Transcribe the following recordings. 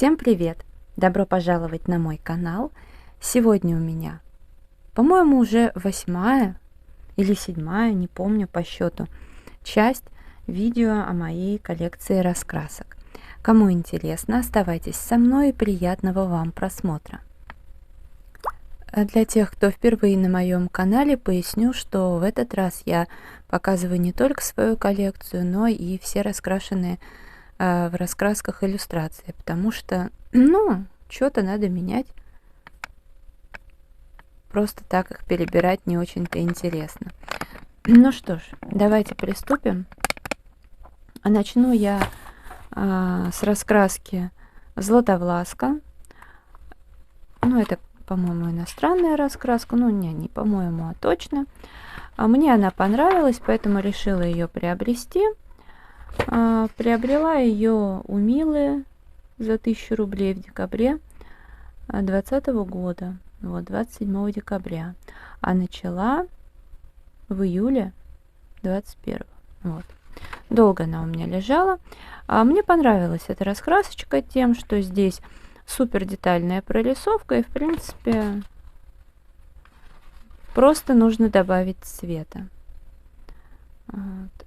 Всем привет! Добро пожаловать на мой канал. Сегодня у меня, по-моему, уже 8-я или 7-я, не помню по счету, часть видео о моей коллекции раскрасок. Кому интересно, оставайтесь со мной и приятного вам просмотра. Для тех, кто впервые на моем канале, поясню, что в этот раз я показываю не только свою коллекцию, но и все раскрашенные в раскрасках иллюстрации, потому что, что-то надо менять. Просто так их перебирать не очень-то интересно. Ну что ж, давайте приступим. Начну я с раскраски Златовласка. Это, по-моему, иностранная раскраска. Не по-моему, а точно. Мне она понравилась, поэтому решила ее приобрести. Приобрела ее у Милы за 1000 рублей в декабре 2020 года, 27 декабря, а начала в июле 21. Долго она у меня лежала. Мне понравилась эта раскрасочка тем, что здесь супер детальная прорисовка, и в принципе просто нужно добавить цвета.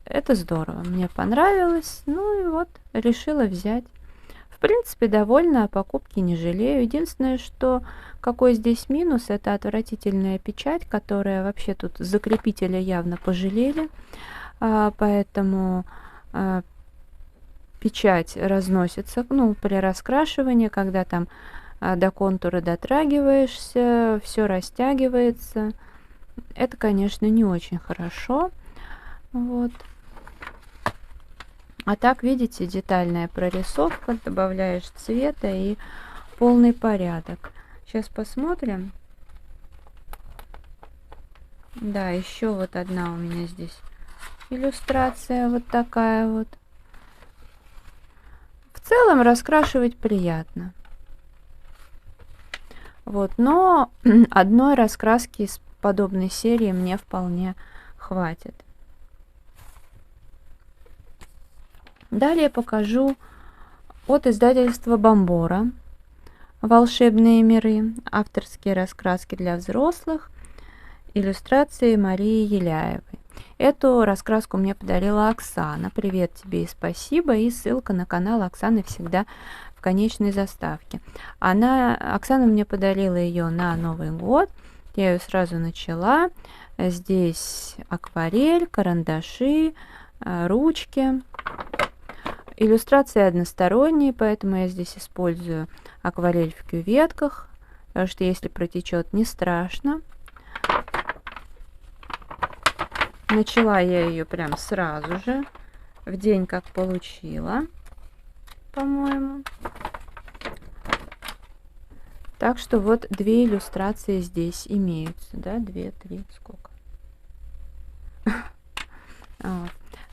Это здорово, мне понравилось, решила взять. В принципе, довольна, покупки не жалею. Единственное, что какой здесь минус, это отвратительная печать, которая вообще тут закрепителя явно пожалели, поэтому печать разносится, при раскрашивании, когда там до контура дотрагиваешься, все растягивается. Это, конечно, не очень хорошо. А так, видите, детальная прорисовка, добавляешь цвета и полный порядок. Сейчас посмотрим. Да, еще вот одна у меня здесь иллюстрация вот такая вот. В целом раскрашивать приятно. Но одной раскраски из подобной серии мне вполне хватит. Далее покажу от издательства Бомбора «Волшебные миры», авторские раскраски для взрослых, иллюстрации Марии Еляевой. Эту раскраску мне подарила Оксана. Привет тебе и спасибо. И ссылка на канал Оксаны всегда в конечной заставке. Оксана мне подарила ее на Новый год. Я ее сразу начала. Здесь акварель, карандаши, ручки. Иллюстрации односторонние, поэтому я здесь использую акварель в кюветках, потому что если протечет, не страшно. Начала я ее прям сразу же, в день как получила, по-моему. Так что вот 2 иллюстрации здесь имеются, да, 2, 3, сколько?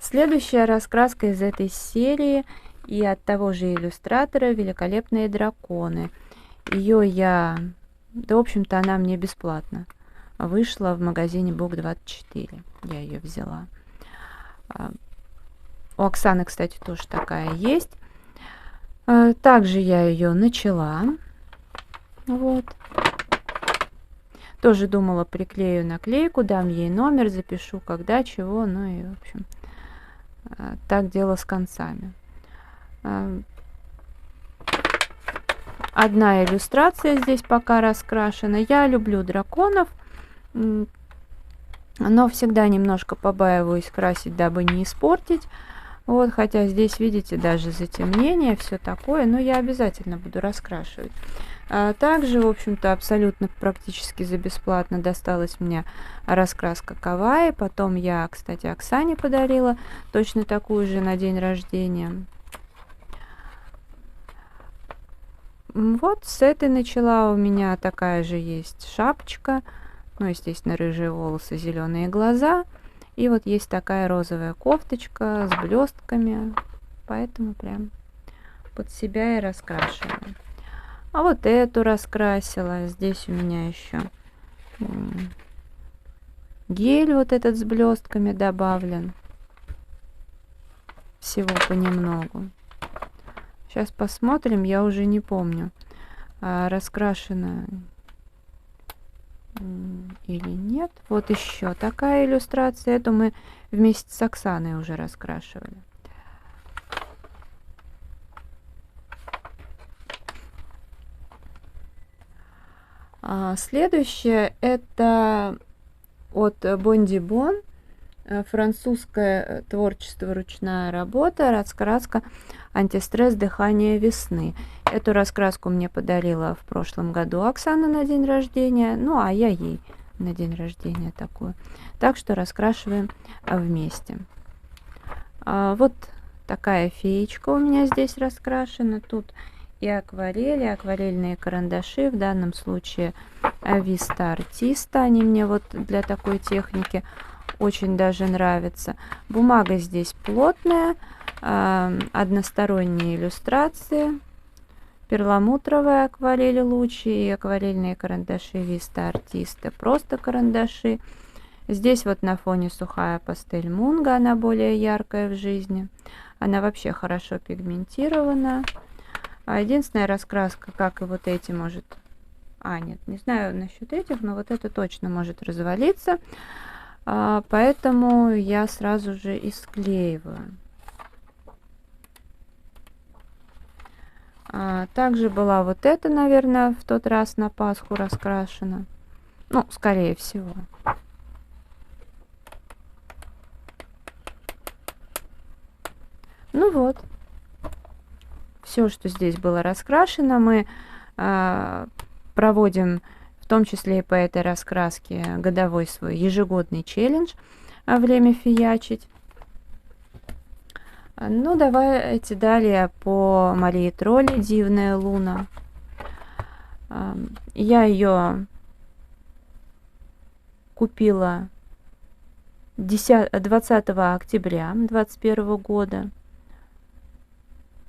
Следующая раскраска из этой серии и от того же иллюстратора «Великолепные драконы». В общем-то, она мне бесплатно вышла в магазине Бук24. Я ее взяла. У Оксаны, кстати, тоже такая есть. Также я ее начала. Тоже думала, приклею наклейку, дам ей номер, запишу, когда, чего, и, в общем, так дело с концами. Одна иллюстрация здесь пока раскрашена. Я люблю драконов, но всегда немножко побаиваюсь красить, дабы не испортить. Хотя здесь, видите, даже затемнение, все такое, но я обязательно буду раскрашивать. Также, в общем-то, абсолютно практически за бесплатно досталась мне раскраска Кавай. Потом я, кстати, Оксане подарила точно такую же на день рождения. С этой начала. У меня такая же есть шапочка. Естественно, рыжие волосы, зеленые глаза. И есть такая розовая кофточка с блестками. Поэтому прям под себя и раскрашиваю. Эту раскрасила. Здесь у меня еще гель этот с блестками добавлен. Всего понемногу. Сейчас посмотрим, я уже не помню, раскрашена или нет. Вот еще такая иллюстрация. Эту мы вместе с Оксаной уже раскрашивали. Следующее это от Бонди Бон. Французское творчество, ручная работа, раскраска антистресс дыхание весны. Эту раскраску мне подарила в прошлом году Оксана на день рождения, ну а я ей на день рождения такую. Так что раскрашиваем вместе. Вот такая феечка у меня здесь раскрашена. Тут и акварели, акварельные карандаши, в данном случае Vista Artista. Они мне вот для такой техники очень даже нравится. Бумага здесь плотная, односторонние иллюстрации, перламутровая акварель лучи и акварельные карандаши Vista Artista, просто карандаши. Здесь вот на фоне сухая пастель Мунга, она более яркая в жизни. Она вообще хорошо пигментирована. Единственная раскраска, как и вот эти, может... нет, не знаю насчет этих, но вот это точно может развалиться. Поэтому я сразу же и склеиваю. Также была вот эта, наверное, в тот раз на Пасху раскрашена. Ну, скорее всего. Ну вот. Все, что здесь было раскрашено, мы проводим... В том числе и по этой раскраске годовой свой ежегодный челлендж «Время фиячить». Ну, давайте далее по Марии Тролли «Дивная луна». Я ее купила 20 октября 2021 года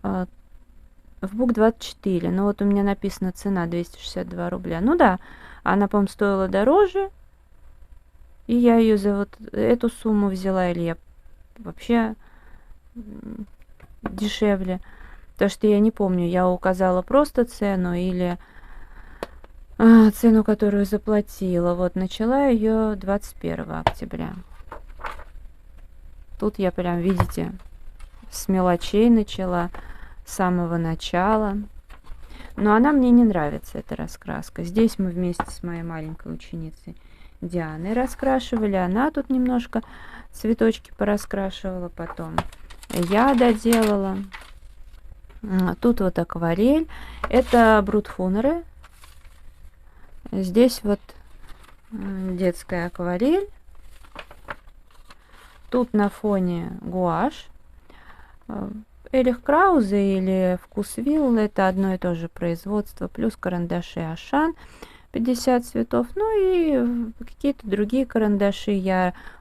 в Бук24. Ну, вот у меня написана цена 262 рубля. Ну да, она, по-моему, стоила дороже. И я ее за вот эту сумму взяла, или я вообще дешевле. Потому что я не помню, я указала просто цену или цену, которую заплатила. Вот, начала ее 21 октября. Тут я прям, видите, с мелочей начала, с самого начала. Но она мне не нравится, эта раскраска. Здесь мы вместе с моей маленькой ученицей Дианой раскрашивали. Она тут немножко цветочки пораскрашивала потом. Я доделала. Тут вот акварель. Это брутфунеры. Здесь вот детская акварель. Тут на фоне гуашь. Эрих Краузе или Вкусвилл — это одно и то же производство, плюс карандаши Ашан 50 цветов, ну и какие-то другие карандаши.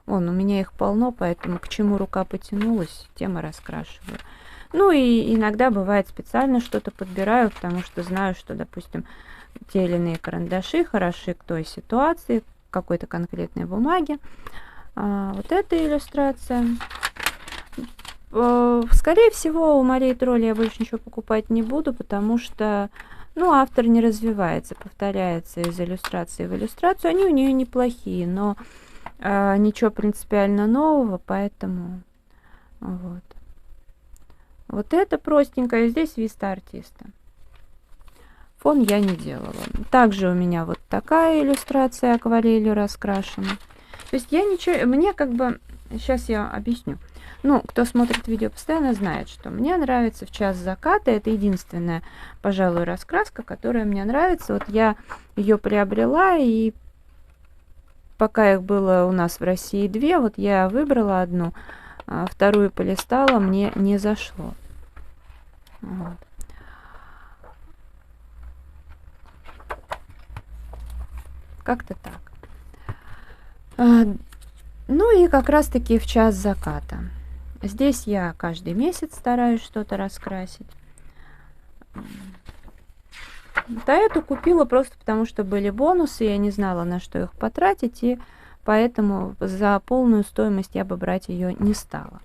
У меня их полно, поэтому к чему рука потянулась, тем и раскрашиваю. Ну и иногда бывает специально что-то подбираю, потому что знаю, что, допустим, те или иные карандаши хороши к той ситуации, к какой-то конкретной бумаге. Вот эта иллюстрация. Скорее всего, у Марии Тролли я больше ничего покупать не буду, потому что, автор не развивается, повторяется из иллюстрации в иллюстрацию. Они у нее неплохие, но ничего принципиально нового, поэтому вот. Вот это простенькое, здесь Vista Artista. Фон я не делала. Также у меня вот такая иллюстрация акварелью раскрашена. То есть я ничего, мне сейчас я объясню. Кто смотрит видео постоянно, знает, что мне нравится «В час заката». Это единственная, пожалуй, раскраска, которая мне нравится. Вот я ее приобрела, и пока их было у нас в России две, вот я выбрала одну, вторую полистала, мне не зашло. Вот. Как-то так. Ну и как раз-таки «В час заката». Здесь я каждый месяц стараюсь что-то раскрасить. Да, эту купила просто потому, что были бонусы, я не знала, на что их потратить, и поэтому за полную стоимость я бы брать ее не стала.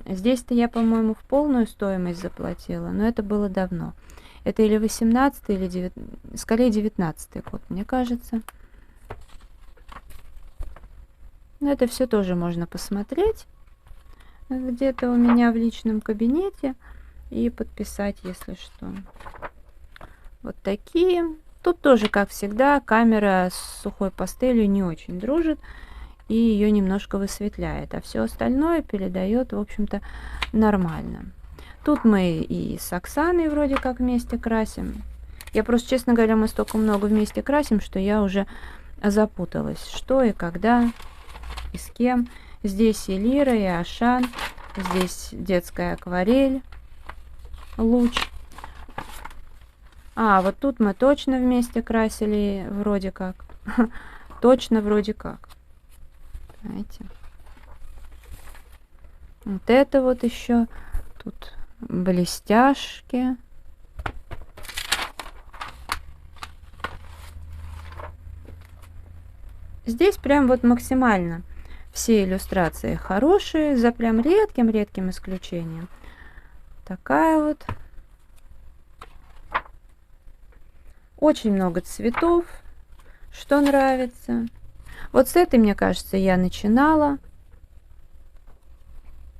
Здесь-то я, по-моему, в полную стоимость заплатила, но это было давно. Это или 18-й, или 19, скорее 19-й год, мне кажется. Но это все тоже можно посмотреть где-то у меня в личном кабинете и подписать, если что. Вот такие. Тут тоже, как всегда, камера с сухой пастелью не очень дружит и ее немножко высветляет, а все остальное передает, в общем-то, нормально. Тут мы и с Оксаной вроде как вместе красим. Я просто, честно говоря, мы столько много вместе красим, что я уже запуталась, что и когда, и с кем. Здесь и Лира, и Ашан, здесь детская акварель, луч. А, вот тут мы точно вместе красили, вроде как. Точно вроде как. Знаете. Вот это вот еще. Тут блестяшки. Здесь прям вот максимально все иллюстрации хорошие, за прям редким исключением. Такая вот. Очень много цветов, что нравится. Вот с этой, мне кажется, я начинала.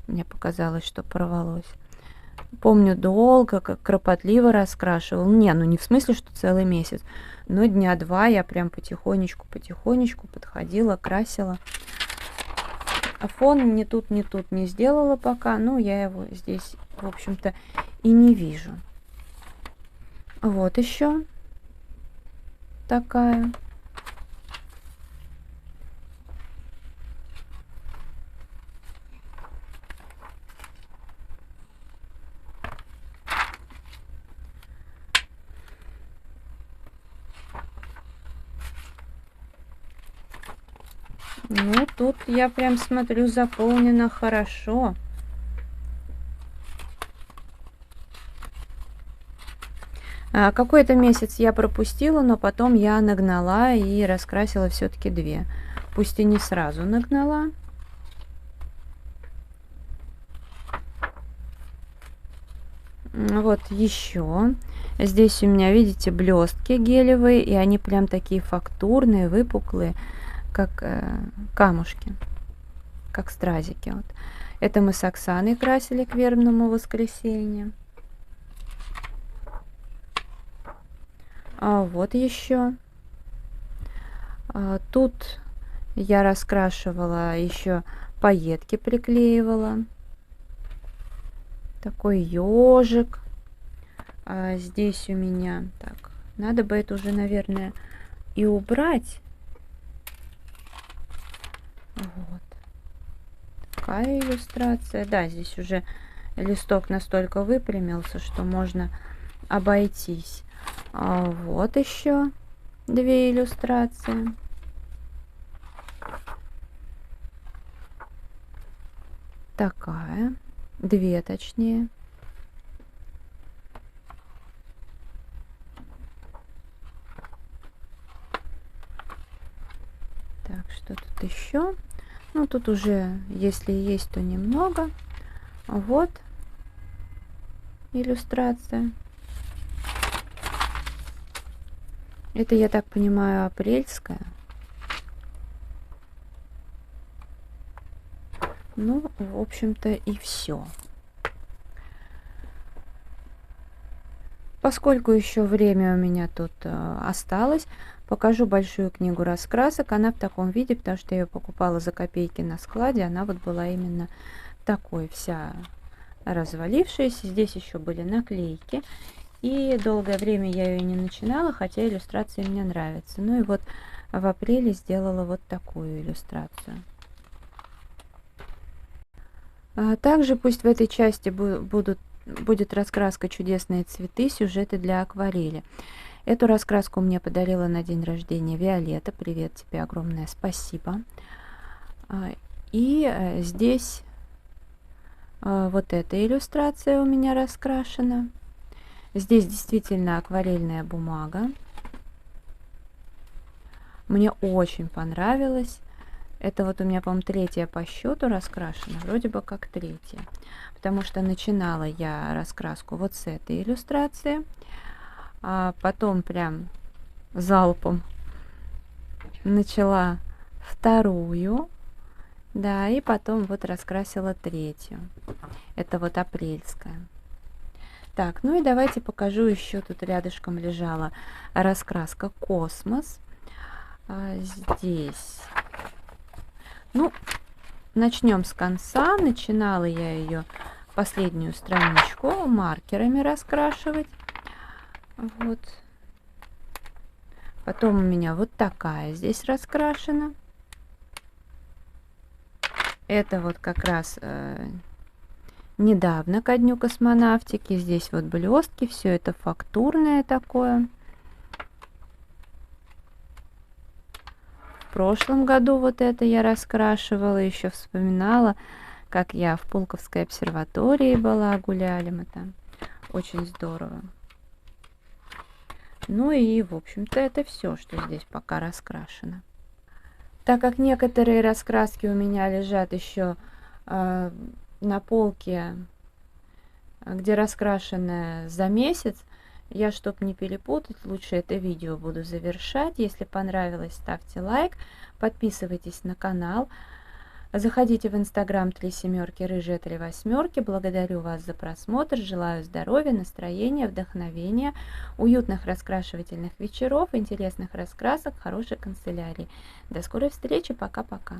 Мне показалось, что порвалось. Помню, долго, как кропотливо раскрашивал. Не, ну не в смысле, что целый месяц. Но дня два я прям потихонечку подходила, красила. А фон ни тут не сделала пока. Ну, я его здесь, в общем-то, и не вижу. Вот еще такая. Ну, тут я прям смотрю, заполнено хорошо. Какой-то месяц я пропустила, но потом я нагнала и раскрасила все-таки две. Пусть и не сразу нагнала. Вот еще. Здесь у меня, видите, блестки гелевые, и они прям такие фактурные, выпуклые, как камушки, как стразики. Вот. Это мы с Оксаной красили к вербному воскресенью. Вот еще. Тут я раскрашивала, еще пайетки приклеивала. Такой ежик. Здесь у меня... Так, надо бы это уже, наверное, и убрать. Вот. Такая иллюстрация. Да, здесь уже листок настолько выпрямился, что можно обойтись. Вот еще две иллюстрации. Такая. Две, точнее. Так, что тут еще? Ну, тут уже, если есть, то немного. Вот иллюстрация. Это, я так понимаю, апрельская. Ну, в общем-то, и все. Поскольку еще время у меня тут осталось, покажу большую книгу раскрасок. Она в таком виде, потому что я ее покупала за копейки на складе. Она вот была именно такой, вся развалившаяся. Здесь еще были наклейки. И долгое время я ее не начинала, хотя иллюстрации мне нравятся. Ну и вот в апреле сделала вот такую иллюстрацию. Также пусть в этой части будет раскраска «Чудесные цветы», сюжеты для акварели. Эту раскраску мне подарила на день рождения Виолетта. Привет тебе, огромное спасибо. И здесь вот эта иллюстрация у меня раскрашена. Здесь действительно акварельная бумага. Мне очень понравилось. Это вот у меня, по-моему, третья по счету раскрашена, вроде бы как третья, потому что начинала я раскраску вот с этой иллюстрации, а потом прям залпом начала вторую, да, и потом вот раскрасила третью. Это вот апрельская. Так, ну и давайте покажу еще. Тут рядышком лежала раскраска «Космос». Здесь, ну, начнем с конца. Начинала я ее последнюю страничку маркерами раскрашивать. Вот. Потом у меня вот такая здесь раскрашена. Это вот как раз недавно ко дню космонавтики. Здесь вот блестки, все это фактурное такое. В прошлом году вот это я раскрашивала, еще вспоминала, как я в Пулковской обсерватории была, гуляли мы там. Очень здорово. Ну и, в общем-то, это все, что здесь пока раскрашено. Так как некоторые раскраски у меня лежат еще на полке, где раскрашены за месяц, я, чтобы не перепутать, лучше это видео буду завершать. Если понравилось, ставьте лайк, подписывайтесь на канал, заходите в Инстаграм 3 семерки, рыжая 3 восьмерки. Благодарю вас за просмотр, желаю здоровья, настроения, вдохновения, уютных раскрашивательных вечеров, интересных раскрасок, хорошей канцелярии. До скорой встречи, пока-пока.